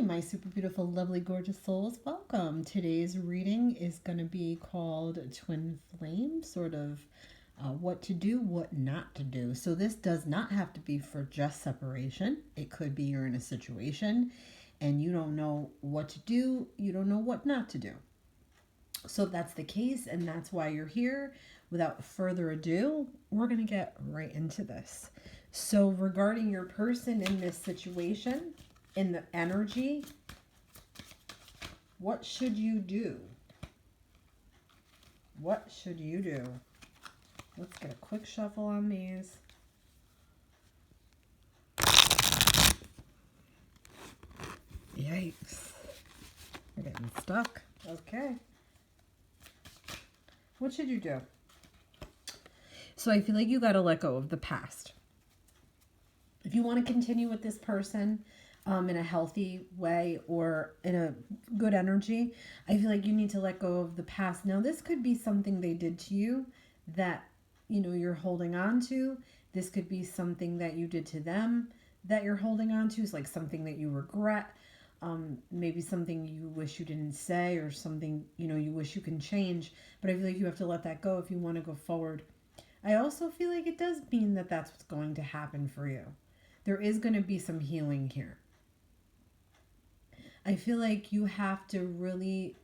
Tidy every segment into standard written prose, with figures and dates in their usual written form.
my super beautiful, lovely, gorgeous souls. Welcome. Today's reading is going to be called Twin Flame, sort of what to do, what not to do. So this does not have to be for just separation. It could be you're in a situation and you don't know what to do, you don't know what not to do. So if that's the case and that's why you're here, without further ado, we're going to get right into this. So regarding your person in this situation, in the energy, what should you do? What should you do? Let's get a quick shuffle on these. Yikes. We're getting stuck. Okay. What should you do? So I feel like you got to let go of the past. If you want to continue with this person in a healthy way or in a good energy, I feel like you need to let go of the past. Now, this could be something they did to you that, you're holding on to. This could be something that you did to them that you're holding on to. It's like something that you regret. Maybe something you wish you didn't say or something, you wish you can change. But I feel like you have to let that go if you want to go forward. I also feel like it does mean that that's what's going to happen for you. There is going to be some healing here. I feel like you have to really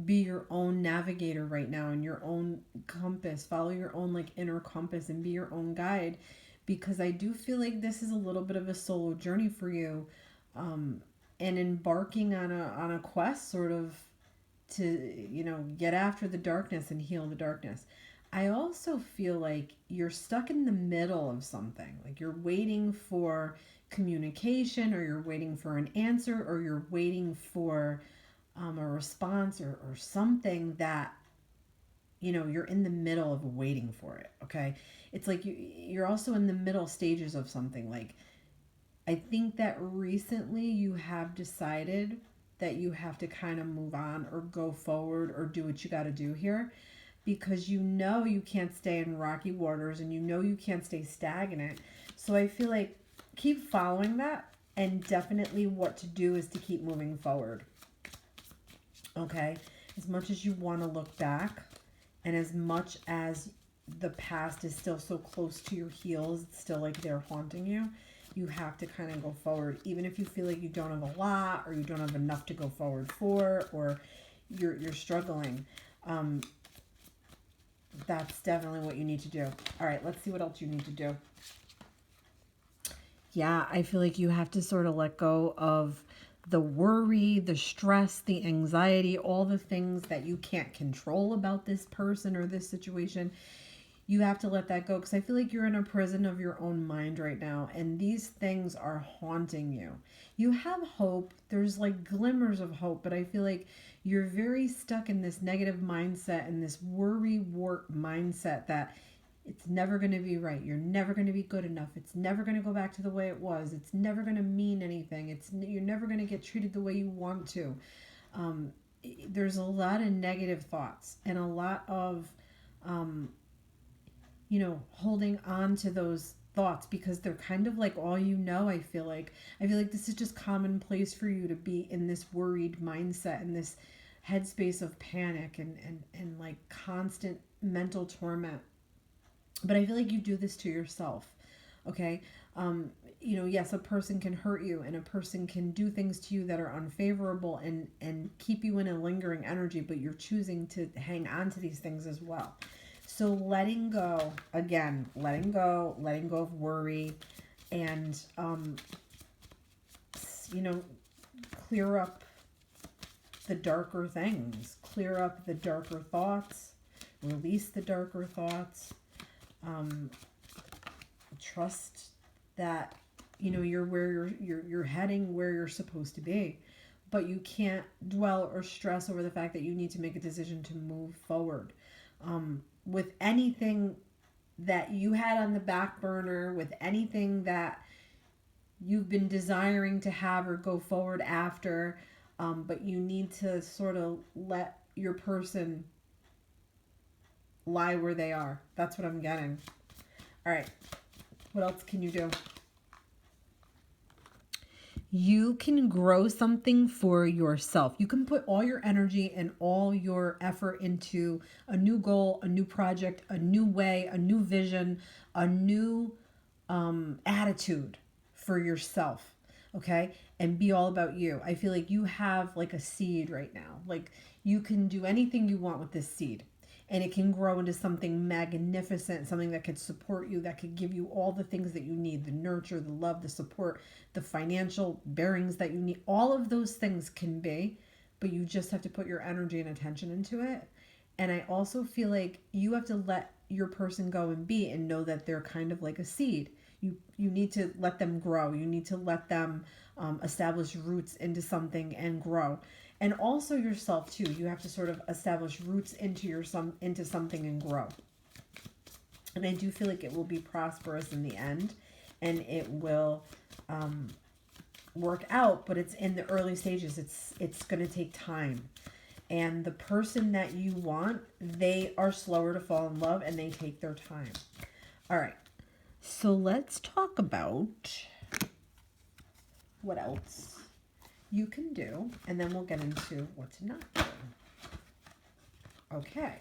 be your own navigator right now and your own compass. Follow your own inner compass and be your own guide, because I do feel like this is a little bit of a solo journey for you, and embarking on a quest sort of to get after the darkness and heal the darkness. I also feel like you're stuck in the middle of something. Like you're waiting for communication, or you're waiting for an answer, or you're waiting for a response or something that, you're in the middle of waiting for it. Okay. It's like you're also in the middle stages of something. Like, I think that recently you have decided that you have to kind of move on or go forward or do what you got to do here, because you can't stay in rocky waters and you can't stay stagnant. So I feel like keep following that, and definitely what to do is to keep moving forward. Okay? As much as you want to look back, and as much as the past is still so close to your heels, it's still like they're haunting you, you have to kind of go forward. Even if you feel like you don't have a lot, or you don't have enough to go forward for, or you're struggling. That's definitely what you need to do. All right, let's see what else you need to do. Yeah, I feel like you have to sort of let go of the worry, the stress, the anxiety, all the things that you can't control about this person or this situation. You have to let that go, because I feel like you're in a prison of your own mind right now, and these things are haunting you. You have hope. There's glimmers of hope, but I feel like you're very stuck in this negative mindset and this worry wart mindset that it's never going to be right. You're never going to be good enough. It's never going to go back to the way it was. It's never going to mean anything. You're never going to get treated the way you want to. There's a lot of negative thoughts and a lot of holding on to those thoughts, because they're kind of like all I feel like this is just commonplace for you to be in this worried mindset and this headspace of panic and constant mental torment. But I feel like you do this to yourself. Okay. Yes, a person can hurt you, and a person can do things to you that are unfavorable and keep you in a lingering energy, but you're choosing to hang on to these things as well. So letting go of worry, and, clear up the darker things, clear up the darker thoughts, release the darker thoughts, trust that, you're where you're heading, where you're supposed to be, but you can't dwell or stress over the fact that you need to make a decision to move forward. With anything that you had on the back burner, with anything that you've been desiring to have or go forward after, but you need to sort of let your person lie where they are. That's what I'm getting. All right. What else can you do? You can grow something for yourself. You can put all your energy and all your effort into a new goal, a new project, a new way, a new vision, a new attitude for yourself. Okay. And be all about you. I feel like you have like a seed right now. Like you can do anything you want with this seed, and it can grow into something magnificent, something that could support you, that could give you all the things that you need, the nurture, the love, the support, the financial bearings that you need. All of those things can be, but you just have to put your energy and attention into it. And I also feel like you have to let your person go and be, and know that they're kind of like a seed. You need to let them grow. You need to let them establish roots into something and grow. And also yourself too. You have to sort of establish roots into something and grow. And I do feel like it will be prosperous in the end, and it will work out. But it's in the early stages. It's going to take time. And the person that you want, they are slower to fall in love, and they take their time. All right. So let's talk about what else you can do, and then we'll get into what to not do. Okay.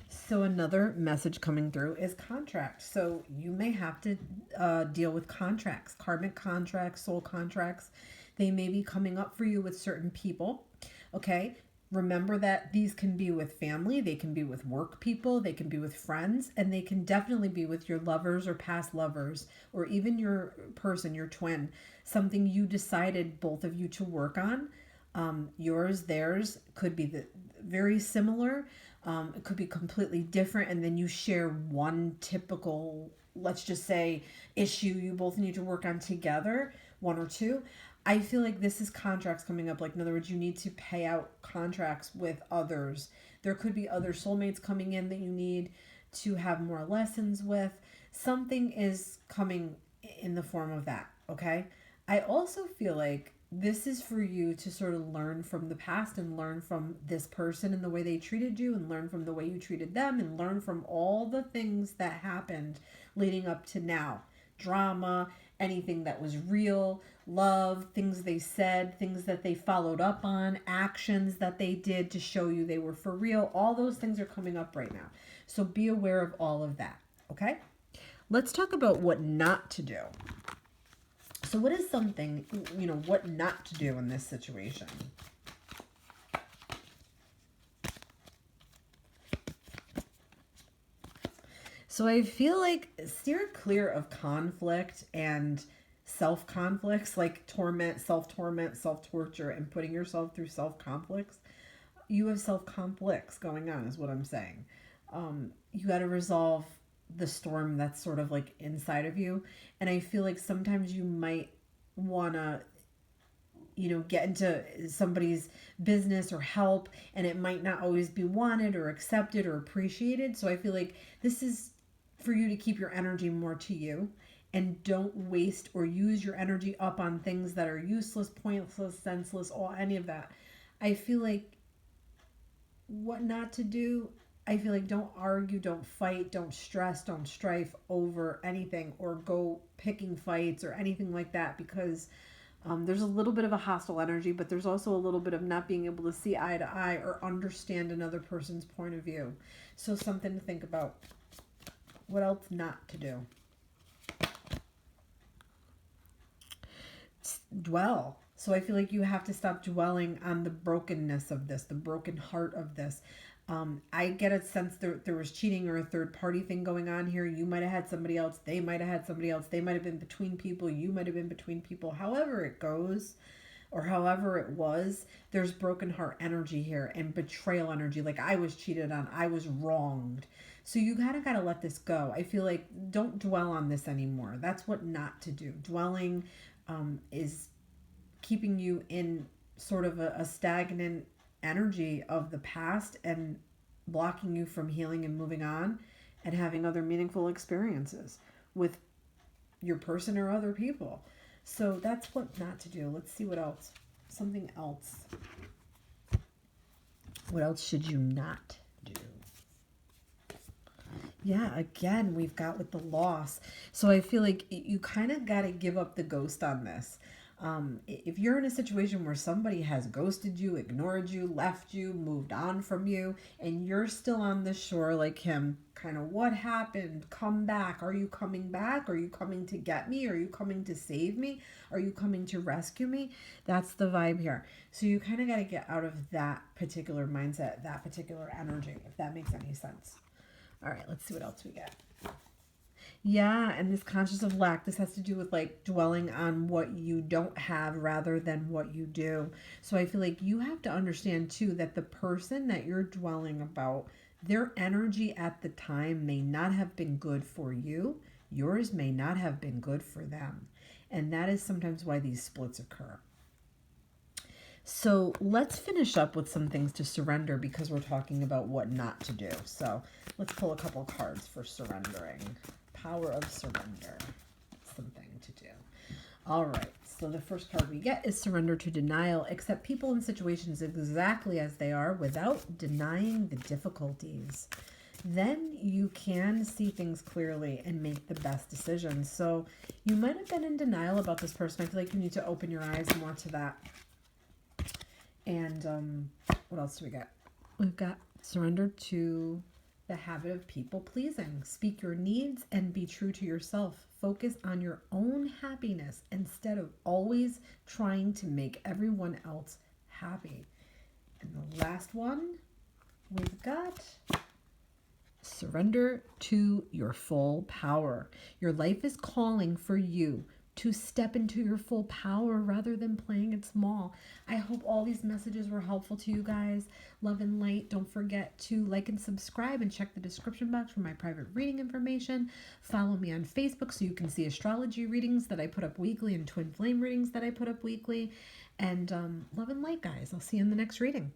So another message coming through is contract. So you may have to deal with contracts, karmic contracts, soul contracts. They may be coming up for you with certain people. Okay. Remember that these can be with family, they can be with work people, they can be with friends, and they can definitely be with your lovers or past lovers, or even your person, your twin, something you decided both of you to work on. Yours, theirs could be very similar. It could be completely different, and then you share one typical, let's just say, issue you both need to work on together, one or two. I feel like this is contracts coming up. Like, in other words, you need to pay out contracts with others. There could be other soulmates coming in that you need to have more lessons with. Something is coming in the form of that, okay? I also feel like this is for you to sort of learn from the past, and learn from this person and the way they treated you, and learn from the way you treated them, and learn from all the things that happened leading up to now. Drama, anything that was real, love, things they said, things that they followed up on, actions that they did to show you they were for real. All those things are coming up right now. So be aware of all of that, okay? Let's talk about what not to do. So what is something, what not to do in this situation? So I feel like steer clear of conflict and self-conflicts, like torment, self-torture, and putting yourself through self-conflicts. You have self-conflicts going on, is what I'm saying. You got to resolve the storm that's sort of like inside of you. And I feel like sometimes you might want to get into somebody's business or help, and it might not always be wanted or accepted or appreciated. So I feel like this is for you to keep your energy more to you, and don't waste or use your energy up on things that are useless, pointless, senseless, or any of that. I feel like what not to do. I feel like don't argue, don't fight, don't stress, don't strife over anything, or go picking fights or anything like that, because there's a little bit of a hostile energy, but there's also a little bit of not being able to see eye to eye or understand another person's point of view. So something to think about. What else not to do? Dwell. So I feel like you have to stop dwelling on the brokenness of this, the broken heart of this. I get a sense there was cheating or a third party thing going on here. You might have had somebody else. They might have had somebody else. They might have been between people. You might have been between people. However it goes, or however it was, there's broken heart energy here, and betrayal energy. Like, I was cheated on. I was wronged. So you gotta let this go. I feel like don't dwell on this anymore. That's what not to do. Dwelling is keeping you in sort of a stagnant energy of the past, and blocking you from healing and moving on and having other meaningful experiences with your person or other people. So that's what not to do. Let's see what else. Something else. What else should you not do? Yeah, again, we've got with the loss. So I feel like you kind of got to give up the ghost on this. If you're in a situation where somebody has ghosted you, ignored you, left you, moved on from you, and you're still on the shore like him, kind of what happened? Come back. Are you coming back? Are you coming to get me? Are you coming to save me? Are you coming to rescue me? That's the vibe here. So you kind of got to get out of that particular mindset, that particular energy, if that makes any sense. All right, let's see what else we get. Yeah, and this conscious of lack, this has to do with like dwelling on what you don't have rather than what you do. So I feel like you have to understand too that the person that you're dwelling about, their energy at the time may not have been good for you. Yours may not have been good for them. And that is sometimes why these splits occur. So let's finish up with some things to surrender because we're talking about what not to do. So let's pull a couple cards for surrendering. Power of surrender. Something to do. All right. So the first card we get is surrender to denial. Accept people and situations exactly as they are without denying the difficulties. Then you can see things clearly and make the best decisions. So you might have been in denial about this person. I feel like you need to open your eyes more to that. And what else do we got? We've got surrender to the habit of people pleasing. Speak your needs and be true to yourself. Focus on your own happiness instead of always trying to make everyone else happy. And the last one we've got surrender to your full power. Your life is calling for you to step into your full power rather than playing it small. I hope all these messages were helpful to you guys. Love and light. Don't forget to like and subscribe and check the description box for my private reading information. Follow me on Facebook so you can see astrology readings that I put up weekly and twin flame readings that I put up weekly. And love and light, guys. I'll see you in the next reading.